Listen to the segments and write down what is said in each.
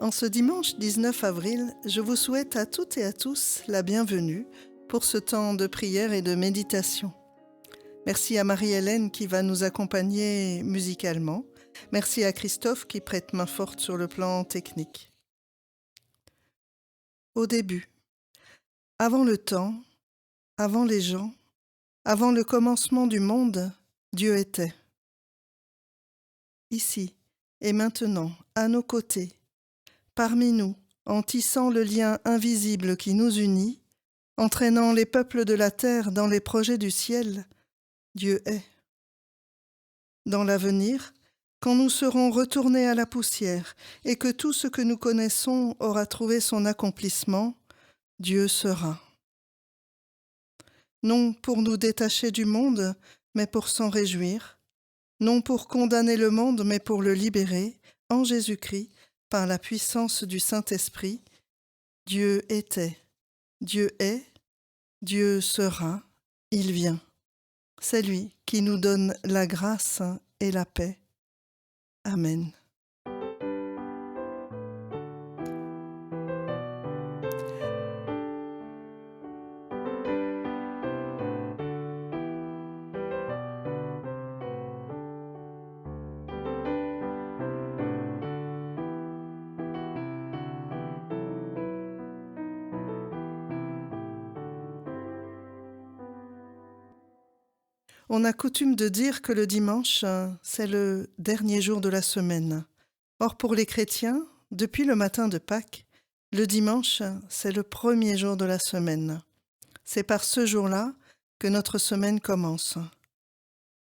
En ce dimanche 19 avril, je vous souhaite à toutes et à tous la bienvenue pour ce temps de prière et de méditation. Merci à Marie-Hélène qui va nous accompagner musicalement. Merci à Christophe qui prête main forte sur le plan technique. Au début, avant le temps, avant les gens, avant le commencement du monde, Dieu était. Ici et maintenant, à nos côtés, parmi nous, en tissant le lien invisible qui nous unit, entraînant les peuples de la terre dans les projets du ciel, Dieu est. Dans l'avenir, quand nous serons retournés à la poussière et que tout ce que nous connaissons aura trouvé son accomplissement, Dieu sera. Non pour nous détacher du monde, mais pour s'en réjouir, non pour condamner le monde, mais pour le libérer, en Jésus-Christ, par la puissance du Saint-Esprit, Dieu était, Dieu est, Dieu sera, il vient. C'est lui qui nous donne la grâce et la paix. Amen. On a coutume de dire que le dimanche, c'est le dernier jour de la semaine. Or, pour les chrétiens, depuis le matin de Pâques, le dimanche, c'est le premier jour de la semaine. C'est par ce jour-là que notre semaine commence.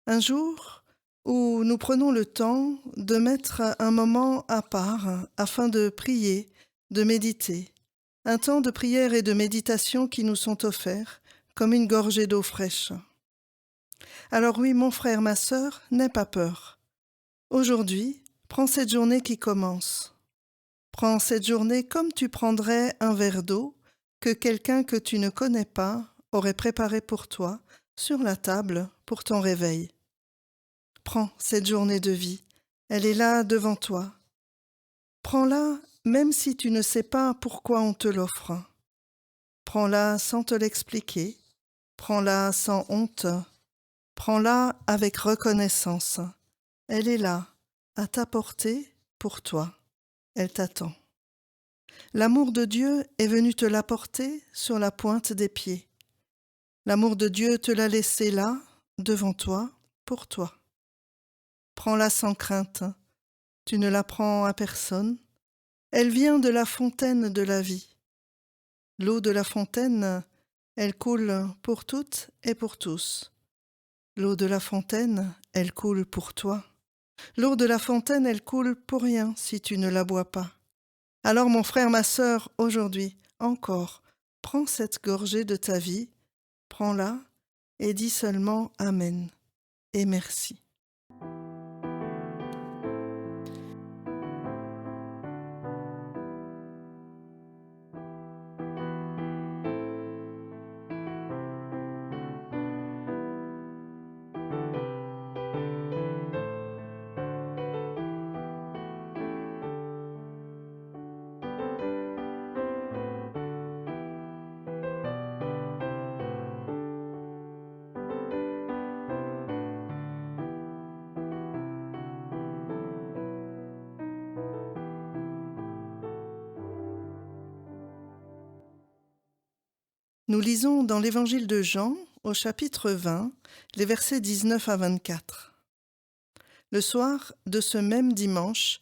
Un jour où nous prenons le temps de mettre un moment à part afin de prier, de méditer. Un temps de prière et de méditation qui nous sont offerts comme une gorgée d'eau fraîche. Alors oui, mon frère, ma sœur, n'aie pas peur. Aujourd'hui, prends cette journée qui commence. Prends cette journée comme tu prendrais un verre d'eau que quelqu'un que tu ne connais pas aurait préparé pour toi sur la table pour ton réveil. Prends cette journée de vie, elle est là devant toi. Prends-la même si tu ne sais pas pourquoi on te l'offre. Prends-la sans te l'expliquer, prends-la sans honte. Prends-la avec reconnaissance. Elle est là, à ta portée, pour toi. Elle t'attend. L'amour de Dieu est venu te l'apporter sur la pointe des pieds. L'amour de Dieu te l'a laissé là, devant toi, pour toi. Prends-la sans crainte. Tu ne la prends à personne. Elle vient de la fontaine de la vie. L'eau de la fontaine, elle coule pour toutes et pour tous. L'eau de la fontaine, elle coule pour toi. L'eau de la fontaine, elle coule pour rien si tu ne la bois pas. Alors mon frère, ma sœur, aujourd'hui, encore, prends cette gorgée de ta vie, prends-la et dis seulement Amen et merci. Nous lisons dans l'évangile de Jean, au chapitre 20, les versets 19 à 24. Le soir de ce même dimanche,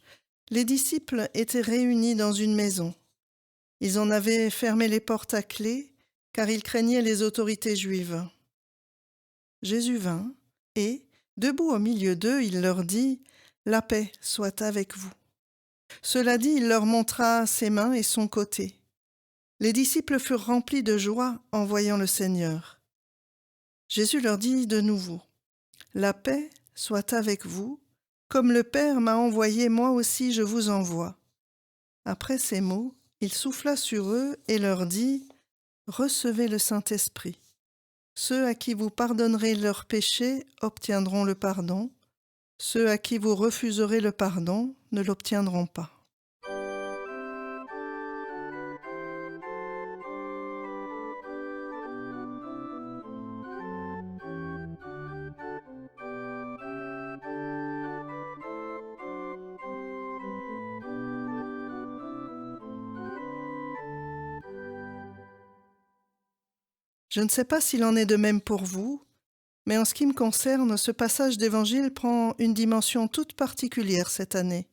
les disciples étaient réunis dans une maison. Ils en avaient fermé les portes à clé, car ils craignaient les autorités juives. Jésus vint, et, debout au milieu d'eux, il leur dit « La paix soit avec vous ». Cela dit, il leur montra ses mains et son côté. Les disciples furent remplis de joie en voyant le Seigneur. Jésus leur dit de nouveau « La paix soit avec vous, comme le Père m'a envoyé, moi aussi je vous envoie. » Après ces mots, il souffla sur eux et leur dit « Recevez le Saint-Esprit. Ceux à qui vous pardonnerez leurs péchés obtiendront le pardon. Ceux à qui vous refuserez le pardon ne l'obtiendront pas. » Je ne sais pas s'il en est de même pour vous, mais en ce qui me concerne, ce passage d'Évangile prend une dimension toute particulière cette année.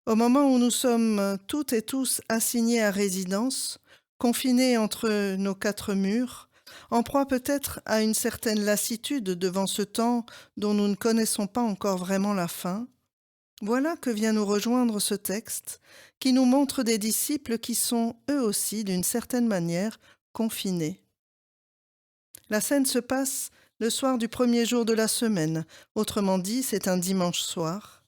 Au moment où nous sommes toutes et tous assignés à résidence, confinés entre nos quatre murs, en proie peut-être à une certaine lassitude devant ce temps dont nous ne connaissons pas encore vraiment la fin, voilà que vient nous rejoindre ce texte qui nous montre des disciples qui sont eux aussi, d'une certaine manière, confinés. La scène se passe le soir du premier jour de la semaine, autrement dit, c'est un dimanche soir.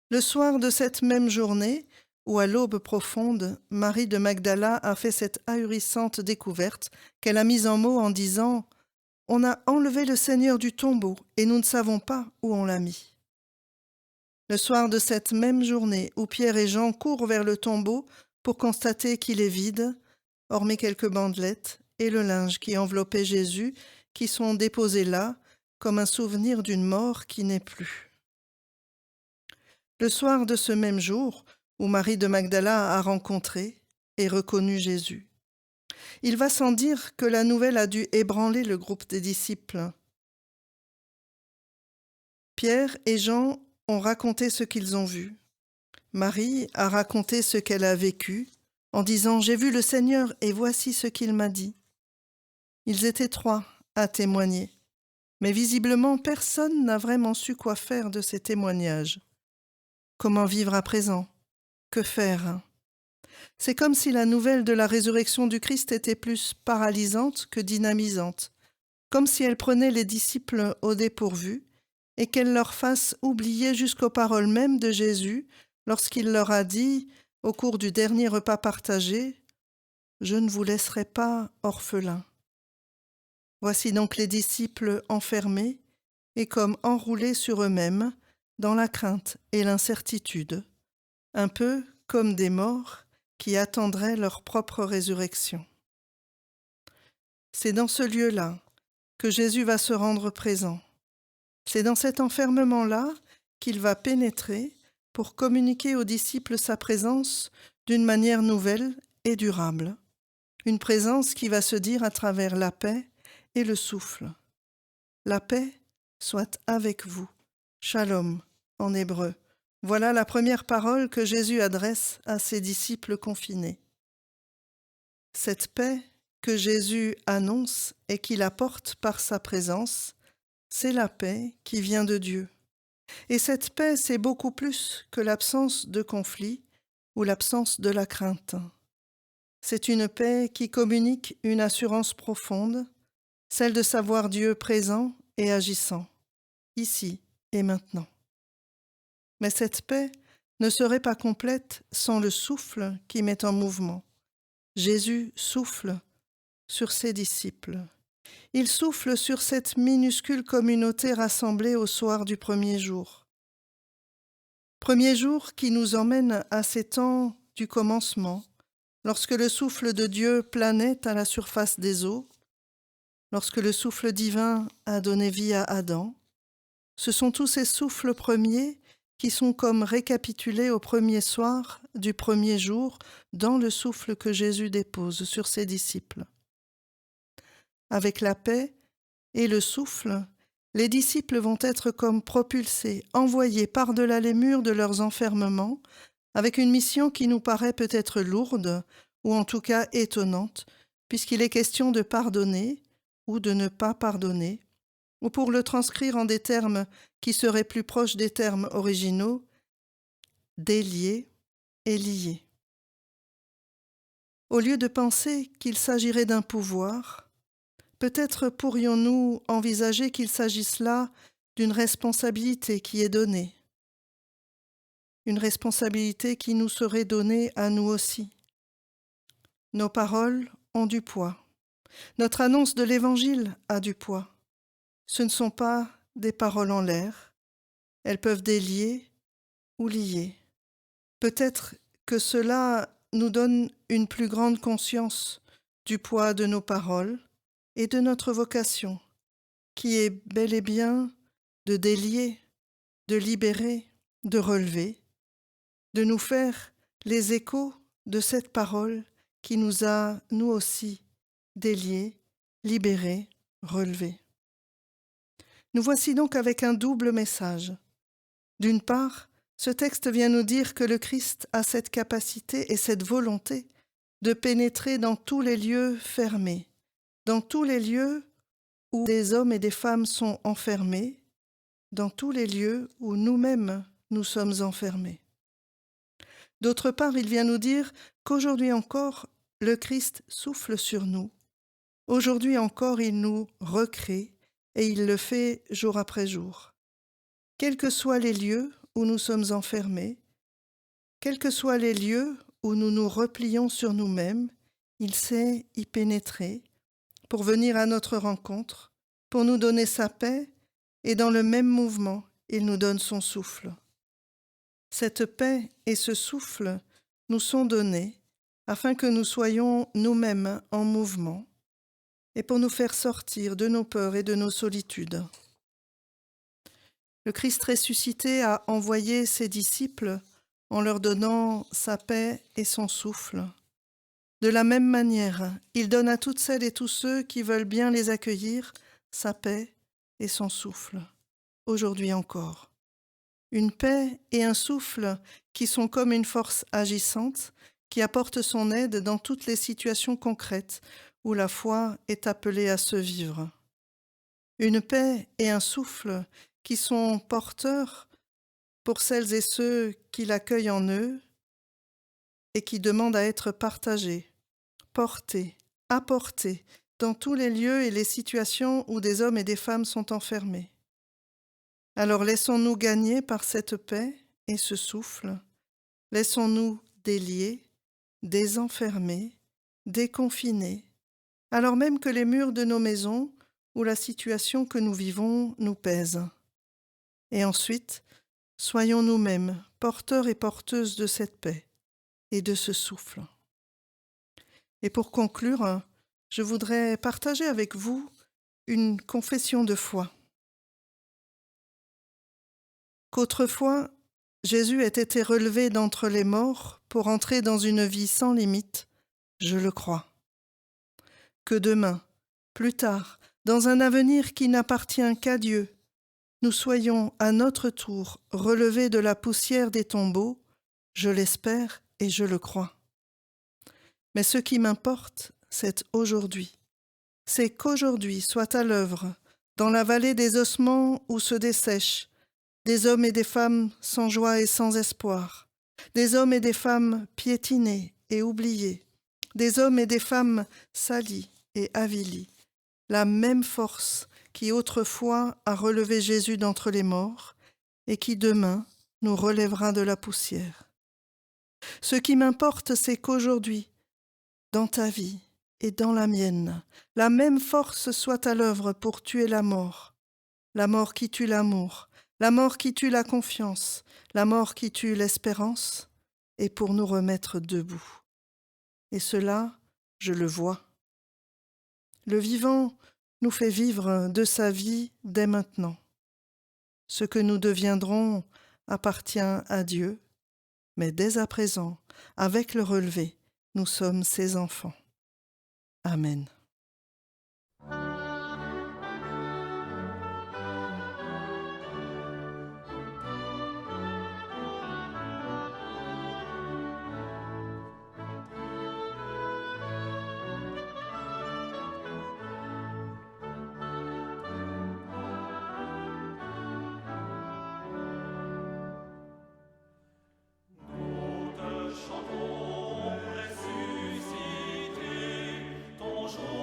Le soir de cette même journée, où à l'aube profonde, Marie de Magdala a fait cette ahurissante découverte qu'elle a mise en mots en disant « On a enlevé le Seigneur du tombeau et nous ne savons pas où on l'a mis ». Le soir de cette même journée, où Pierre et Jean courent vers le tombeau pour constater qu'il est vide, hormis quelques bandelettes et le linge qui enveloppait Jésus, qui sont déposés là, comme un souvenir d'une mort qui n'est plus. Le soir de ce même jour, où Marie de Magdala a rencontré et reconnu Jésus, il va sans dire que la nouvelle a dû ébranler le groupe des disciples. Pierre et Jean ont raconté ce qu'ils ont vu. Marie a raconté ce qu'elle a vécu, en disant « J'ai vu le Seigneur et voici ce qu'il m'a dit ». Ils étaient trois à témoigner, mais visiblement personne n'a vraiment su quoi faire de ces témoignages. Comment vivre à présent? Que faire? C'est comme si la nouvelle de la résurrection du Christ était plus paralysante que dynamisante, comme si elle prenait les disciples au dépourvu et qu'elle leur fasse oublier jusqu'aux paroles mêmes de Jésus lorsqu'il leur a dit, au cours du dernier repas partagé, « Je ne vous laisserai pas orphelins ». Voici donc les disciples enfermés et comme enroulés sur eux-mêmes dans la crainte et l'incertitude, un peu comme des morts qui attendraient leur propre résurrection. C'est dans ce lieu-là que Jésus va se rendre présent. C'est dans cet enfermement-là qu'il va pénétrer pour communiquer aux disciples sa présence d'une manière nouvelle et durable. Une présence qui va se dire à travers la paix et le souffle. La paix soit avec vous. Shalom en hébreu. Voilà la première parole que Jésus adresse à ses disciples confinés. Cette paix que Jésus annonce et qu'il apporte par sa présence, c'est la paix qui vient de Dieu. Et cette paix, c'est beaucoup plus que l'absence de conflit ou l'absence de la crainte. C'est une paix qui communique une assurance profonde, celle de savoir Dieu présent et agissant, ici et maintenant. Mais cette paix ne serait pas complète sans le souffle qui met en mouvement. Jésus souffle sur ses disciples. Il souffle sur cette minuscule communauté rassemblée au soir du premier jour. Premier jour qui nous emmène à ces temps du commencement, lorsque le souffle de Dieu planait à la surface des eaux, lorsque le souffle divin a donné vie à Adam. Ce sont tous ces souffles premiers qui sont comme récapitulés au premier soir du premier jour dans le souffle que Jésus dépose sur ses disciples. Avec la paix et le souffle, les disciples vont être comme propulsés, envoyés par-delà les murs de leurs enfermements, avec une mission qui nous paraît peut-être lourde, ou en tout cas étonnante, puisqu'il est question de pardonner ou de ne pas pardonner, ou pour le transcrire en des termes qui seraient plus proches des termes originaux, délier et lier. Au lieu de penser qu'il s'agirait d'un pouvoir, peut-être pourrions-nous envisager qu'il s'agisse là d'une responsabilité qui est donnée, une responsabilité qui nous serait donnée à nous aussi. Nos paroles ont du poids. Notre annonce de l'Évangile a du poids. Ce ne sont pas des paroles en l'air. Elles peuvent délier ou lier. Peut-être que cela nous donne une plus grande conscience du poids de nos paroles et de notre vocation, qui est bel et bien de délier, de libérer, de relever, de nous faire les échos de cette parole qui nous a, nous aussi, déliés, libérés, relevés. Nous voici donc avec un double message. D'une part, ce texte vient nous dire que le Christ a cette capacité et cette volonté de pénétrer dans tous les lieux fermés, dans tous les lieux où des hommes et des femmes sont enfermés, dans tous les lieux où nous-mêmes nous sommes enfermés. D'autre part, il vient nous dire qu'aujourd'hui encore, le Christ souffle sur nous. Aujourd'hui encore, il nous recrée et il le fait jour après jour. Quels que soient les lieux où nous sommes enfermés, quels que soient les lieux où nous nous replions sur nous-mêmes, il sait y pénétrer pour venir à notre rencontre, pour nous donner sa paix, et dans le même mouvement, il nous donne son souffle. Cette paix et ce souffle nous sont donnés afin que nous soyons nous-mêmes en mouvement et pour nous faire sortir de nos peurs et de nos solitudes. Le Christ ressuscité a envoyé ses disciples en leur donnant sa paix et son souffle. De la même manière, il donne à toutes celles et tous ceux qui veulent bien les accueillir sa paix et son souffle, aujourd'hui encore. Une paix et un souffle qui sont comme une force agissante qui apporte son aide dans toutes les situations concrètes où la foi est appelée à se vivre. Une paix et un souffle qui sont porteurs pour celles et ceux qui l'accueillent en eux et qui demandent à être partagés, portés, apportés dans tous les lieux et les situations où des hommes et des femmes sont enfermés. Alors laissons-nous gagner par cette paix et ce souffle, laissons-nous délier, désenfermer, déconfiner, alors même que les murs de nos maisons ou la situation que nous vivons nous pèsent. Et ensuite, soyons nous-mêmes porteurs et porteuses de cette paix et de ce souffle. Et pour conclure, je voudrais partager avec vous une confession de foi. Qu'autrefois, Jésus ait été relevé d'entre les morts pour entrer dans une vie sans limite, je le crois. Que demain, plus tard, dans un avenir qui n'appartient qu'à Dieu, nous soyons à notre tour relevés de la poussière des tombeaux, je l'espère et je le crois. Mais ce qui m'importe, c'est aujourd'hui. C'est qu'aujourd'hui soit à l'œuvre, dans la vallée des ossements où se dessèchent, des hommes et des femmes sans joie et sans espoir, des hommes et des femmes piétinés et oubliés, des hommes et des femmes salis et avilis, la même force qui autrefois a relevé Jésus d'entre les morts et qui demain nous relèvera de la poussière. Ce qui m'importe, c'est qu'aujourd'hui, dans ta vie et dans la mienne, la même force soit à l'œuvre pour tuer la mort qui tue l'amour, la mort qui tue la confiance, la mort qui tue l'espérance, et pour nous remettre debout. Et cela, je le vois. Le vivant nous fait vivre de sa vie dès maintenant. Ce que nous deviendrons appartient à Dieu, mais dès à présent, avec le relevé, nous sommes ses enfants. Amen. Chantons, ressuscité, ton jour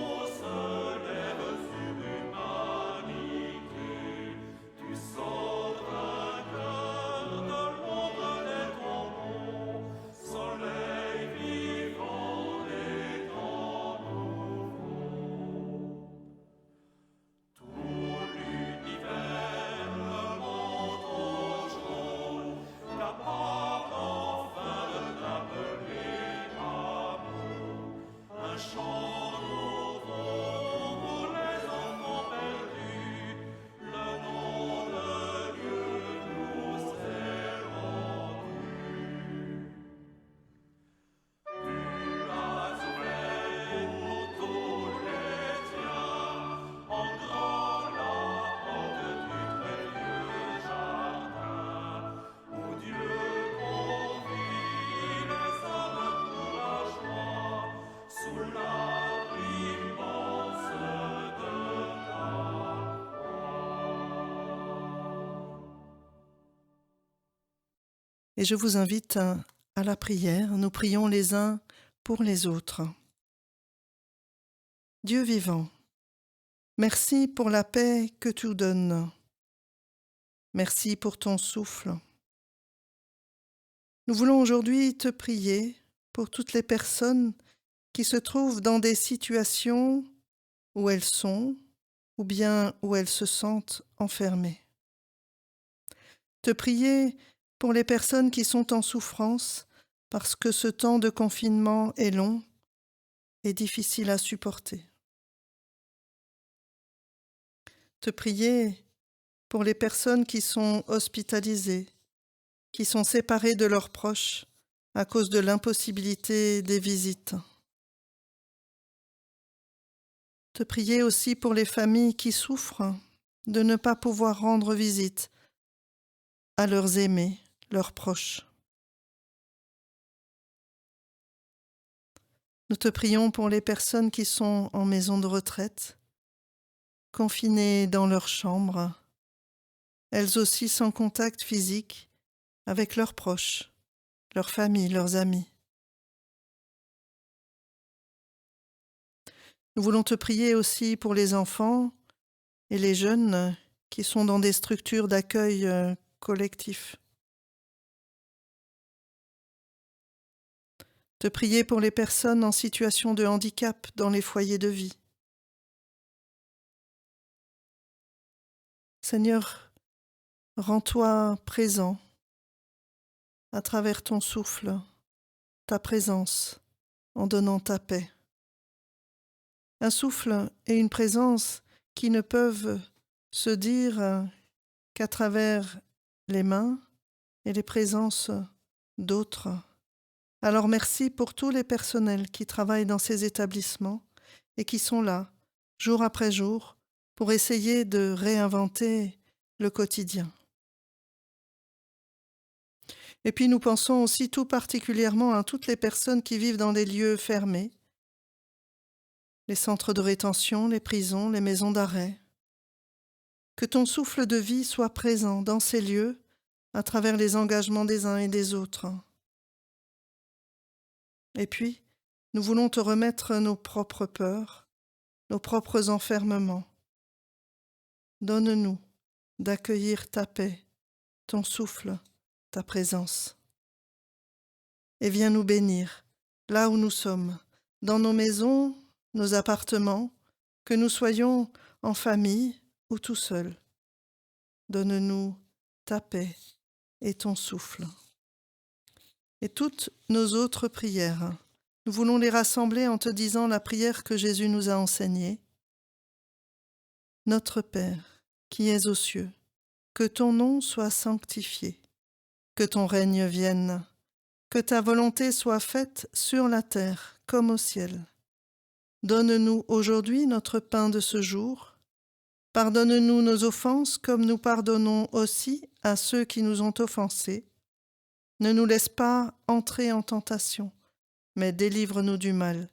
Et je vous invite à la prière. Nous prions les uns pour les autres. Dieu vivant, merci pour la paix que tu donnes. Merci pour ton souffle. Nous voulons aujourd'hui te prier pour toutes les personnes qui se trouvent dans des situations où elles sont ou bien où elles se sentent enfermées. Te prier pour les personnes qui sont en souffrance parce que ce temps de confinement est long et difficile à supporter. Te prier pour les personnes qui sont hospitalisées, qui sont séparées de leurs proches à cause de l'impossibilité des visites. Te prier aussi pour les familles qui souffrent de ne pas pouvoir rendre visite à leurs aimés, leurs proches. Nous te prions pour les personnes qui sont en maison de retraite, confinées dans leur chambre, elles aussi sans contact physique avec leurs proches, leurs familles, leurs amis. Nous voulons te prier aussi pour les enfants et les jeunes qui sont dans des structures d'accueil collectif. Te prier pour les personnes en situation de handicap dans les foyers de vie. Seigneur, rends-toi présent à travers ton souffle, ta présence, en donnant ta paix. Un souffle et une présence qui ne peuvent se dire qu'à travers les mains et les présences d'autres. Alors merci pour tous les personnels qui travaillent dans ces établissements et qui sont là, jour après jour, pour essayer de réinventer le quotidien. Et puis nous pensons aussi tout particulièrement à toutes les personnes qui vivent dans des lieux fermés, les centres de rétention, les prisons, les maisons d'arrêt. Que ton souffle de vie soit présent dans ces lieux à travers les engagements des uns et des autres. Et puis, nous voulons te remettre nos propres peurs, nos propres enfermements. Donne-nous d'accueillir ta paix, ton souffle, ta présence. Et viens nous bénir, là où nous sommes, dans nos maisons, nos appartements, que nous soyons en famille ou tout seuls. Donne-nous ta paix et ton souffle. Et toutes nos autres prières, nous voulons les rassembler en te disant la prière que Jésus nous a enseignée. Notre Père, qui es aux cieux, que ton nom soit sanctifié, que ton règne vienne, que ta volonté soit faite sur la terre comme au ciel. Donne-nous aujourd'hui notre pain de ce jour. Pardonne-nous nos offenses comme nous pardonnons aussi à ceux qui nous ont offensés. Ne nous laisse pas entrer en tentation, mais délivre-nous du mal,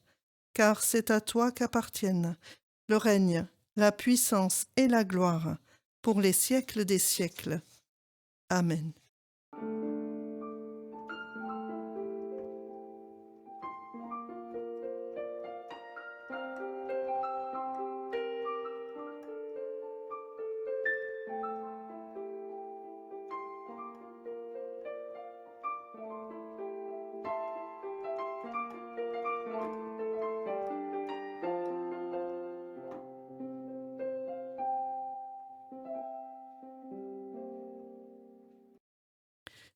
car c'est à toi qu'appartiennent le règne, la puissance et la gloire pour les siècles des siècles. Amen.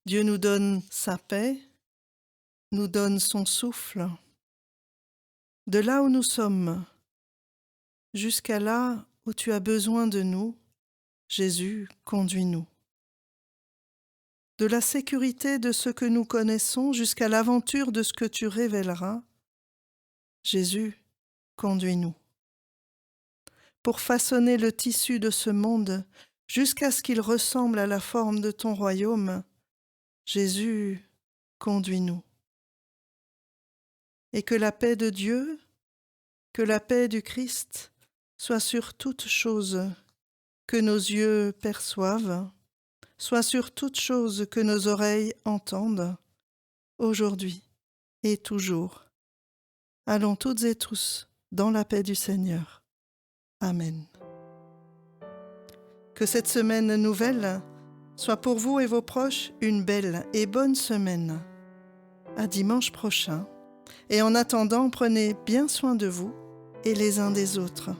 Dieu nous donne sa paix, nous donne son souffle. De là où nous sommes, jusqu'à là où tu as besoin de nous, Jésus, conduis-nous. De la sécurité de ce que nous connaissons jusqu'à l'aventure de ce que tu révéleras, Jésus, conduis-nous. Pour façonner le tissu de ce monde jusqu'à ce qu'il ressemble à la forme de ton royaume, Jésus, conduis-nous. Et que la paix de Dieu, que la paix du Christ soit sur toutes choses que nos yeux perçoivent, soit sur toute chose que nos oreilles entendent, aujourd'hui et toujours. Allons toutes et tous dans la paix du Seigneur. Amen. Que cette semaine nouvelle soit pour vous et vos proches une belle et bonne semaine. À dimanche prochain. Et en attendant, prenez bien soin de vous et les uns des autres.